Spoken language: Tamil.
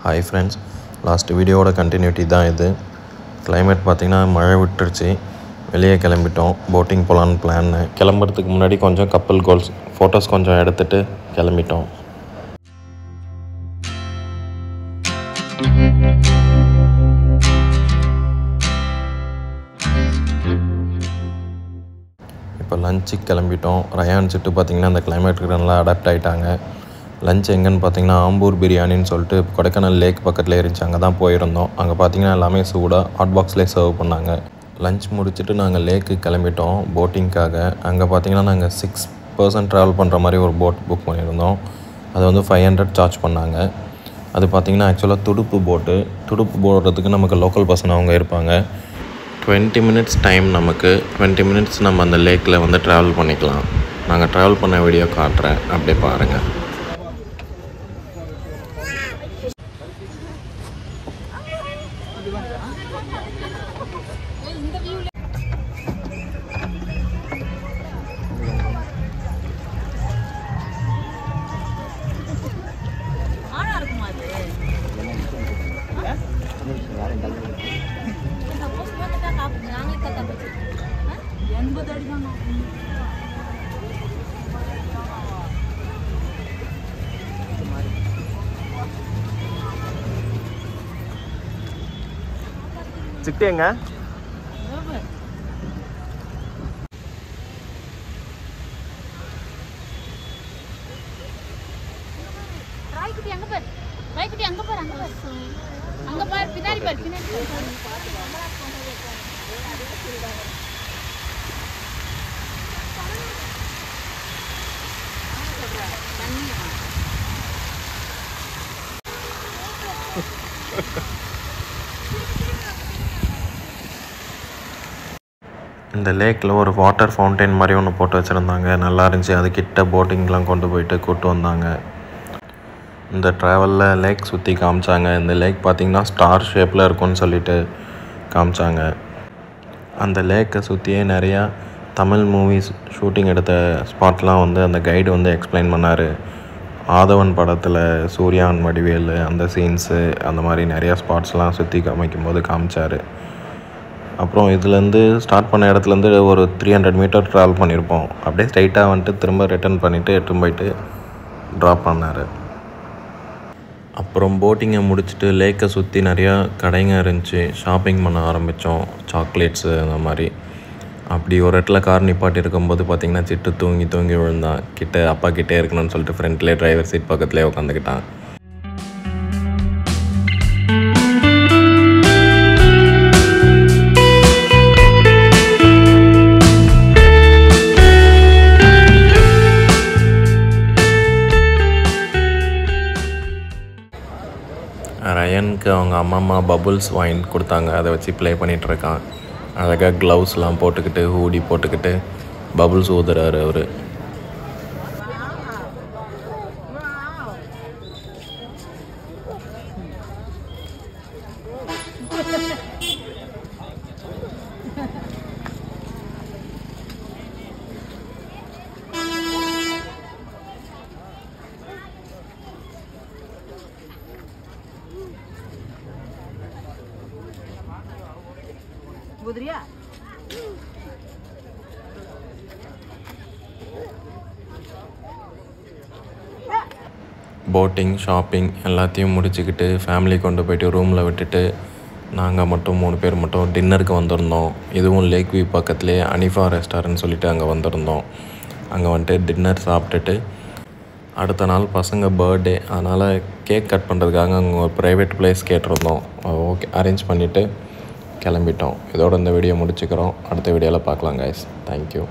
Hi friends, last video continuity தான் இது. Climate பார்த்தீங்கன்னா மழை விட்டுருச்சு. வெளியே கிளம்பிட்டோம். போட்டிங் போகலான்னு பிளான். கிளம்புறதுக்கு முன்னாடி கொஞ்சம் கப்பல் கோல்ஸ் ஃபோட்டோஸ் கொஞ்சம் எடுத்துகிட்டு கிளம்பிட்டோம். இப்போ லஞ்சுக்கு கிளம்பிட்டோம். ரயான் சிட்டு பார்த்திங்கன்னா அந்த கிளைமேட்டுக்கு நல்லா அடாப்ட் ஆகிட்டாங்க. லஞ்ச் எங்கேன்னு பார்த்தீங்கன்னா ஆம்பூர் பிரியாணின்னு சொல்லிட்டு கொடைக்கானல் லேக் பக்கத்தில் இருந்துச்சு. அங்கே தான் போயிருந்தோம். அங்கே பார்த்தீங்கன்னா எல்லாமே சூடாக ஹாட் பாக்ஸ்லேயே சர்வ் பண்ணாங்க. லஞ்ச் முடிச்சுட்டு நாங்கள் லேக்கு கிளம்பிட்டோம் போட்டிங்காக. அங்கே பார்த்தீங்கன்னா நாங்கள் 6 person ட்ராவல் பண்ணுற மாதிரி ஒரு போட் புக் பண்ணியிருந்தோம். அது வந்து 500 சார்ஜ் பண்ணாங்க. அது பார்த்திங்கன்னா ஆக்சுவலாக துடுப்பு போடுறதுக்கு நமக்கு லோக்கல் பர்சன் அவங்க இருப்பாங்க. 20 minutes டைம் நமக்கு 20 minutes நம்ம அந்த லேக்கில் வந்து ட்ராவல் பண்ணிக்கலாம். நாங்கள் ட்ராவல் பண்ண வீடியோ காட்டுறேன், அப்படியே பாருங்கள். சிட்டிங்க ராய்க்குட்டி அங்க பாரு, ராய்க்குட்டி அங்க பாரு, அங்க பாரு, அங்க பாரு, பின்னாடி பாரு, பின்னாடி பாரு. இந்த லேக்கில் ஒரு வாட்டர் ஃபவுண்டைன் மாதிரி ஒன்று போட்டு வச்சுருந்தாங்க. நல்லா இருந்துச்சு. அதுக்கிட்ட போட்டிங்லாம் கொண்டு போயிட்டு கூப்பிட்டு வந்தாங்க. இந்த ட்ராவலில் லேக் சுற்றி காமிச்சாங்க. இந்த லேக் பார்த்திங்கன்னா ஸ்டார் ஷேப்பில் இருக்கும்னு சொல்லிட்டு காமிச்சாங்க. அந்த லேக்கை சுற்றியே நிறையா தமிழ் மூவிஸ் ஷூட்டிங் எடுத்த ஸ்பாட்லாம் வந்து அந்த கைடு வந்து எக்ஸ்பிளைன் பண்ணார். ஆதவன் படத்தில் சூர்யான் வடிவேல் அந்த சீன்ஸு அந்த மாதிரி நிறையா ஸ்பாட்ஸ்லாம் சுற்றி காமிக்கும் போது காமிச்சார். அப்புறம் இதுலேருந்து ஸ்டார்ட் பண்ண இடத்துலேருந்து ஒரு 300 meter ட்ராவல் பண்ணியிருப்போம். அப்படியே ஸ்ட்ரைட்டாக வந்துட்டு திரும்ப ரிட்டர்ன் பண்ணிவிட்டு எடுத்துன்னு போயிட்டு ட்ராப் பண்ணார். அப்புறம் போட்டிங்கை முடிச்சுட்டு லேக்கை சுற்றி நிறையா கடைங்க இருந்துச்சு. ஷாப்பிங் பண்ண ஆரம்பித்தோம். சாக்லேட்ஸு அந்த மாதிரி. அப்படி ஒரு இடத்துல கார் நிப்பாட்டி இருக்கும்போது பார்த்திங்கன்னா சிட்டு தூங்கி விழுந்தான். அப்பா கிட்டே இருக்கணும்னு சொல்லிட்டு ஃப்ரண்ட்லேயே டிரைவர் சீட் பக்கத்துலேயே உட்காந்துக்கிட்டான். ரயனுக்கு அவங்க அம்மா பபுள்ஸ் வாங்கி கொடுத்தாங்க. அதை வச்சு ப்ளே பண்ணிகிட்ருக்கான். அழகாக க்ளவுஸ்லாம் போட்டுக்கிட்டு ஹூடி போட்டுக்கிட்டு பபுள்ஸ் ஊதுறாரு அவர். போட்டிங் ஷாப்பிங் எல்லாத்தையும் முடிச்சுக்கிட்டு ஃபேமிலி கொண்டு போய்ட்டு ரூமில் விட்டுட்டு நாங்கள் மட்டும் 3 பேர் மட்டும் டின்னருக்கு வந்திருந்தோம். இதுவும் லேக் வியூ பக்கத்துலேயே அனிஃபா ரெஸ்டாரண்ட் சொல்லிவிட்டு அங்கே வந்திருந்தோம். அங்கே வந்துட்டு டின்னர் சாப்பிட்டுட்டு அடுத்த நாள் பசங்க பர்த்டே, அதனால் கேக் கட் பண்ணுறதுக்காக அங்கே ஒரு ப்ரைவேட் பிளேஸ் கேட்டிருந்தோம். ஓகே அரேஞ்ச் பண்ணிவிட்டு கிளம்பிட்டோம். இதோட இந்த வீடியோ முடிச்சுக்கிறோம். அடுத்த வீடியோவில் பார்க்கலாம் கைஸ். தேங்க்யூ.